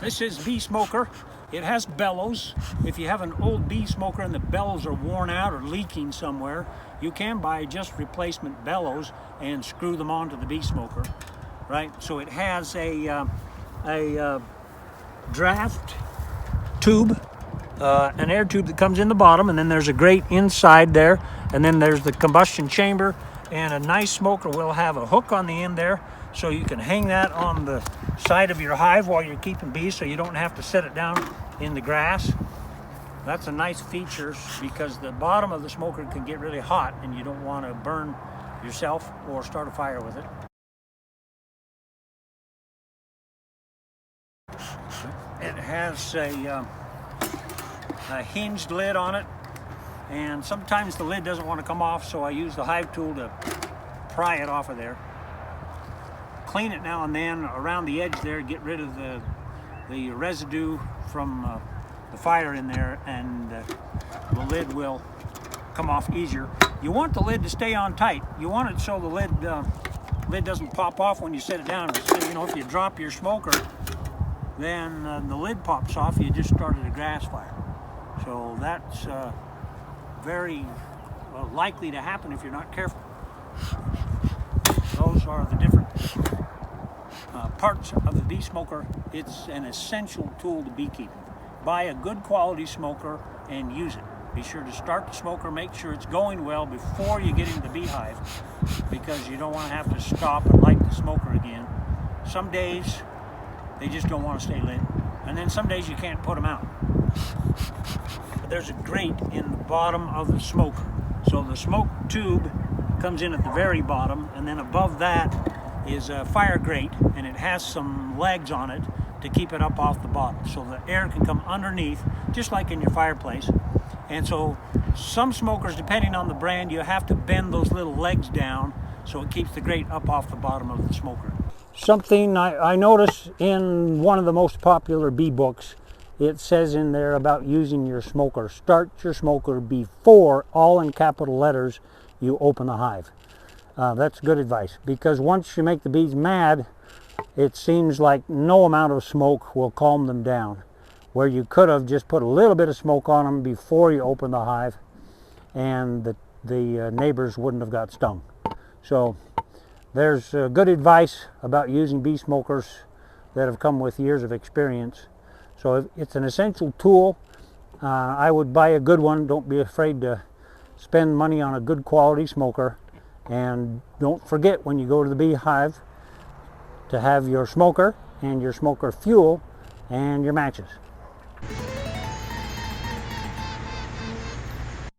This is bee smoker. It has bellows. If you have an old bee smoker and the bellows are worn out or leaking somewhere, you can buy just replacement bellows and screw them onto the bee smoker, right? So it has a draft tube, an air tube that comes in the bottom, and then there's a grate inside there, and then there's the combustion chamber, and a nice smoker will have a hook on the end there, so you can hang that on the side of your hive while you're keeping bees, so you don't have to set it down in the grass. That's a nice feature because the bottom of the smoker can get really hot and you don't want to burn yourself or start a fire with it. It has a hinged lid on it, and sometimes the lid doesn't want to come off, so I use the hive tool to pry it off of there. Clean it now and then around the edge there, get rid of the residue from the fire in there, and the lid will come off easier. You want the lid to stay on tight. You want it so the lid doesn't pop off when you set it down. So, you know, if you drop your smoker, then the lid pops off. You just started a grass fire. So that's very likely to happen if you're not careful. Those are the different parts of the bee smoker. It's an essential tool to beekeeping. Buy a good quality smoker and use it. Be sure to start the smoker, make sure it's going well before you get into the beehive, because you don't want to have to stop and light the smoker again. Some days they just don't want to stay lit, and then some days you can't put them out. But there's a grate in the bottom of the smoker. So the smoke tube comes in at the very bottom, and then above that is a fire grate, and it has some legs on it to keep it up off the bottom, so the air can come underneath, just like in your fireplace. And so some smokers, depending on the brand, you have to bend those little legs down so it keeps the grate up off the bottom of the smoker. Something I noticed in one of the most popular bee books, it says in there about using your smoker. Start your smoker before, all in capital letters, you open the hive. That's good advice, because once you make the bees mad, it seems like no amount of smoke will calm them down, where you could have just put a little bit of smoke on them before you open the hive, and the neighbors wouldn't have got stung. So there's good advice about using bee smokers that have come with years of experience. So it's an essential tool. I would buy a good one. Don't be afraid to spend money on a good quality smoker. And don't forget, when you go to the beehive, to have your smoker and your smoker fuel and your matches.